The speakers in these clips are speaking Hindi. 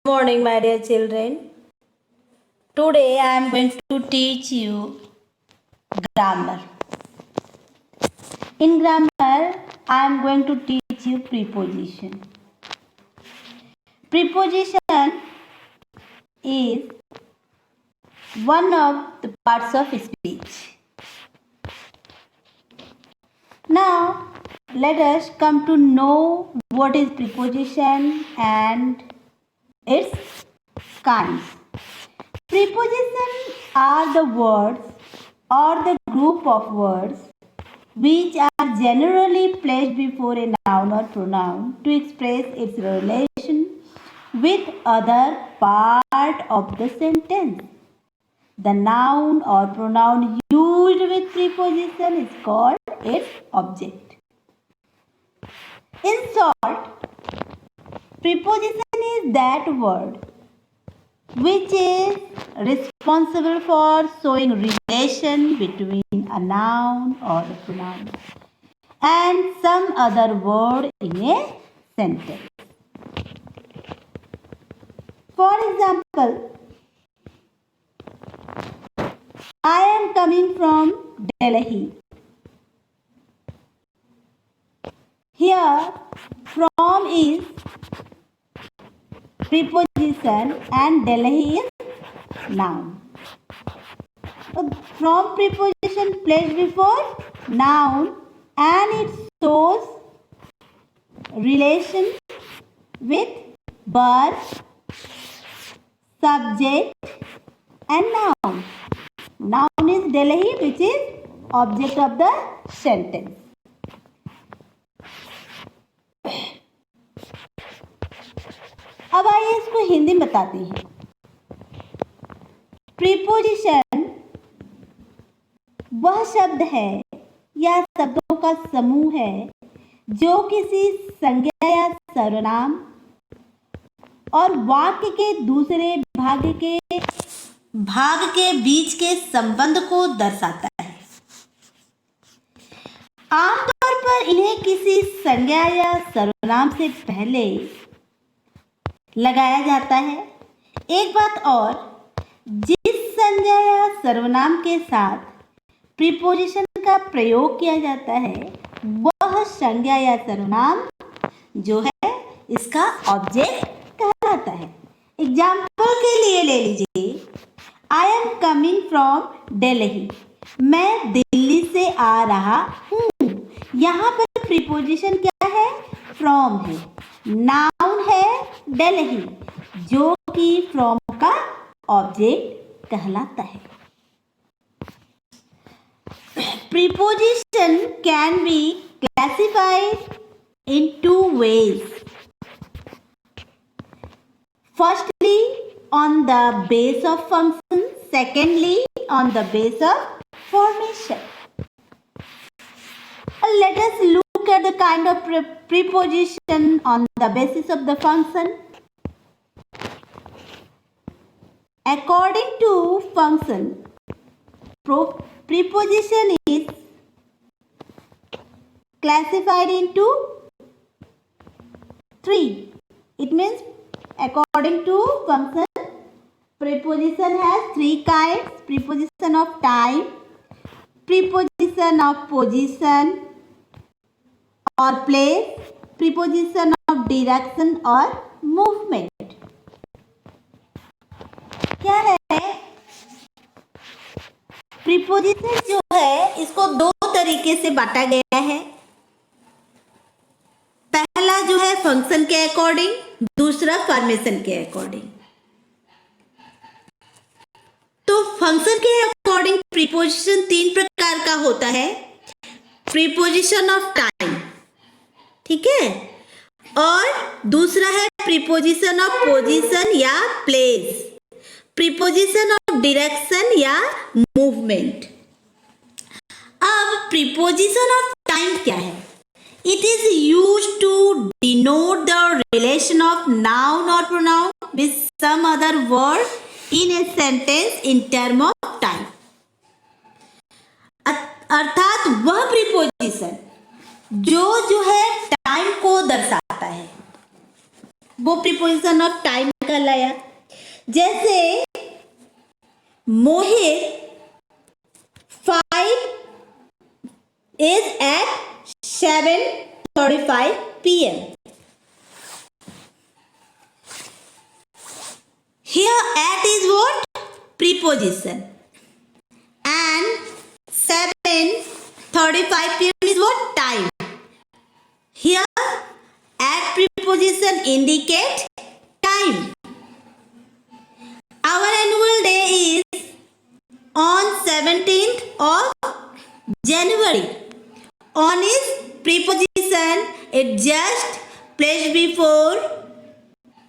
Morning, my dear children. Today I am going to teach you grammar. In grammar, I am going to teach you preposition. Preposition is one of the parts of speech. Now, let us come to know what is preposition and its kinds. Prepositions are the words or the group of words which are generally placed before a noun or pronoun to express its relation with other part of the sentence. The noun or pronoun used with preposition is called its object. In short, preposition is that word which is responsible for showing relation between a noun or a pronoun and some other word in a sentence. For example, I am coming from Delhi. Here, from is preposition and Delhi is noun. So, from preposition placed before noun and it shows relation with verb, subject and noun. Noun is Delhi, which is object of the sentence. अब आइए इसको हिंदी में बताते हैं. प्रीपोजिशन वह शब्द है या शब्दों का समूह है जो किसी संज्ञा या सर्वनाम और वाक्य के दूसरे भाग के बीच के संबंध को दर्शाता है. आमतौर पर इन्हें किसी संज्ञा या सर्वनाम से पहले लगाया जाता है. एक बात और, जिस संज्ञा या सर्वनाम के साथ प्रीपोजिशन का प्रयोग किया जाता है वह संज्ञा या सर्वनाम जो है इसका ऑब्जेक्ट कहलाता है. एग्जाम्पल के लिए ले लीजिए, I am coming from Delhi. मैं दिल्ली से आ रहा हूँ. यहाँ पर प्रीपोजिशन क्या है? फ्रॉम है. नाउन है दिल्ली जो कि फ्रॉम का ऑब्जेक्ट कहलाता है. Preposition can be classified in two ways. Firstly, on the base of function. Secondly, on the base of formation. Let us look at the kind of preposition on the basis of the function. According to function, preposition is classified into three. It means according to function, preposition has three kinds: preposition of time, preposition of position or place, preposition of direction or movement. क्या है? प्रीपोजिशन जो है इसको दो तरीके से बांटा गया है. पहला जो है फंक्शन के अकॉर्डिंग, दूसरा फॉर्मेशन के अकॉर्डिंग. तो फंक्शन के अकॉर्डिंग प्रीपोजिशन तीन प्रकार का होता है. प्रीपोजिशन ऑफ टाइम, ठीक है, और दूसरा है प्रीपोजिशन ऑफ पोजीशन या प्लेस, प्रीपोजिशन ऑफ डायरेक्शन या मूवमेंट. अब प्रीपोजिशन ऑफ टाइम क्या है? It is used to denote the relation of noun और pronoun with some other word in a sentence in term of time. अर्थात वह प्रीपोजिशन जो है टाइम को दर्शाता है वो प्रीपोजिशन ऑफ टाइम हल्लाया। जैसे मोहित 5 is at 7:35 p.m. Here at is what? Preposition. And 7:35 p.m. is what? Time. Here at preposition indicate time. Our annual day is on 17th of January. On is preposition, it just placed before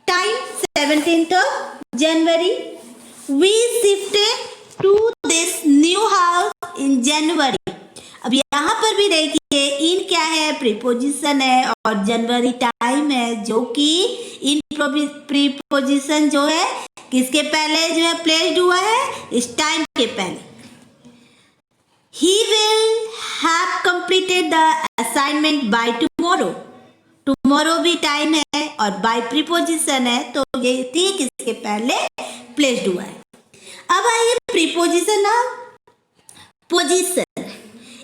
time 17th of January. We shifted to this new house in January. अब यहाँ पर भी देखिए इन क्या है, प्रीपोजिशन है और जनवरी टाइम है, जो कि इन प्रीपोजिशन जो है किसके पहले जो है प्लेस्ड हुआ है, इस टाइम के पहले। He will have completed the assignment by tomorrow. Tomorrow भी टाइम है और by preposition है, तो ये ठीक इसके पहले प्लेस्ड हुआ है। अब आइए preposition of position.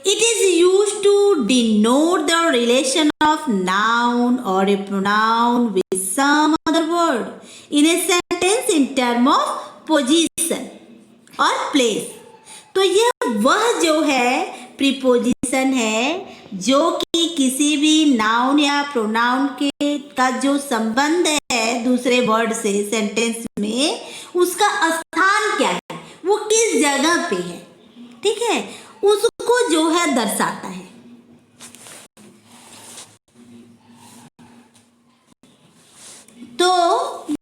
It is used to denote the relation of noun or a pronoun with some other word in a sentence in term of position or place. तो यह वह जो है प्रीपोजिशन है जो कि किसी भी नाउन या प्रोनाउन के का जो संबंध है दूसरे वर्ड से सेंटेंस में, उसका स्थान क्या है, वो किस जगह पे है, ठीक है, उसको जो है दर्शाता है। तो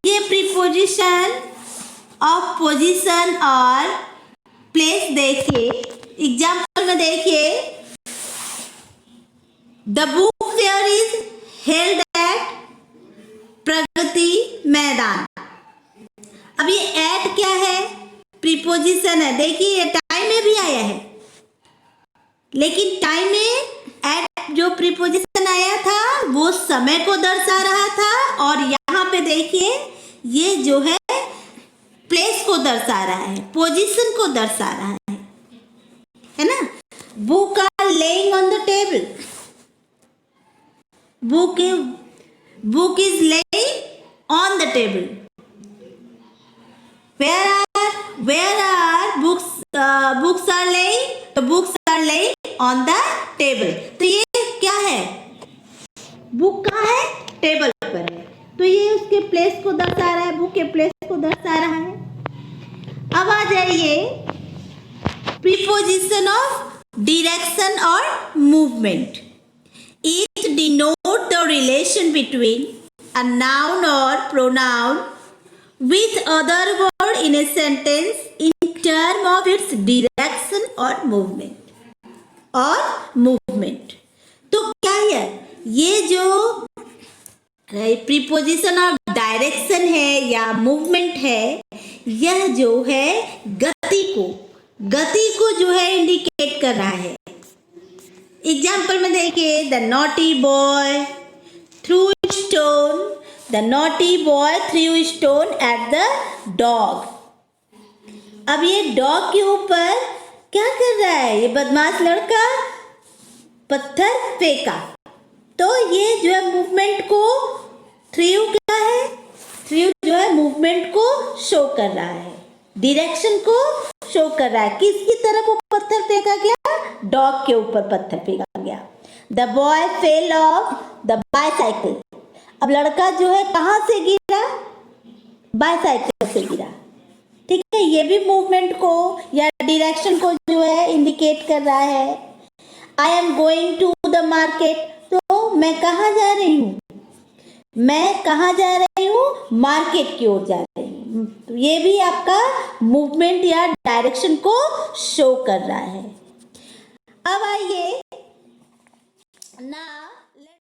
ये प्रीपोजिशन ऑफ पोजीशन और प्लेस देखिए, एग्जाम्पल में देखिए, the book fair is held at Pragati Maidan. अब ये एट क्या है, प्रीपोजिशन है। देखिए टाइम में भी आया है, लेकिन टाइम में एट जो प्रीपोजिशन आया था वो समय को दर्शा रहा था, और यहाँ पे देखिए ये जो है प्लेस को दर्शा रहा है, पोजीशन को दर्शा रहा है ना। Book are laying on the table, book is laying on the table. Where are books are laying, तो books are laying on the table. तो ये क्या है, बुक कहाँ है, टेबल पर है, तो ये उसके प्लेस को दर्शा रहा है, बुक के प्लेस को दर्शा रहा है। अब आ जाइए प्रीपोजिशन ऑफ डायरेक्शन और movement. It denote the relation between a noun और pronoun with other word in a sentence in term of its direction or movement। तो क्या है, ये जो प्रीपोजिशन ऑफ डायरेक्शन है या मूवमेंट है, यह जो है गति को जो है इंडिकेट कर रहा है। एग्जाम्पल में देखिए, the naughty boy through stone, The naughty boy threw stone at the dog। अब ये डॉग के ऊपर क्या कर रहा है, ये बदमाश लड़का पत्थर फेंका, तो ये जो है मूवमेंट को, थ्रू क्या है, थ्रू जो है मूवमेंट को शो कर रहा है, डायरेक्शन को शो कर रहा है। किसकी तरफ वो पत्थर फेंका गया, डॉग के ऊपर पत्थर फेंका गया। The boy fell off the bicycle. अब लड़का जो है कहाँ से गिरा, बाइसाइकिल से गिरा, ठीक है, ये भी मूवमेंट को या डायरेक्शन को जो है इंडिकेट कर रहा है। I am going to the market, तो मैं कहाँ जा रही हूँ, मैं कहाँ जा रही हूँ, मार्केट की ओर जा रही हूँ, तो ये भी आपका मूवमेंट या डायरेक्शन को शो कर रहा है। अब आइए ना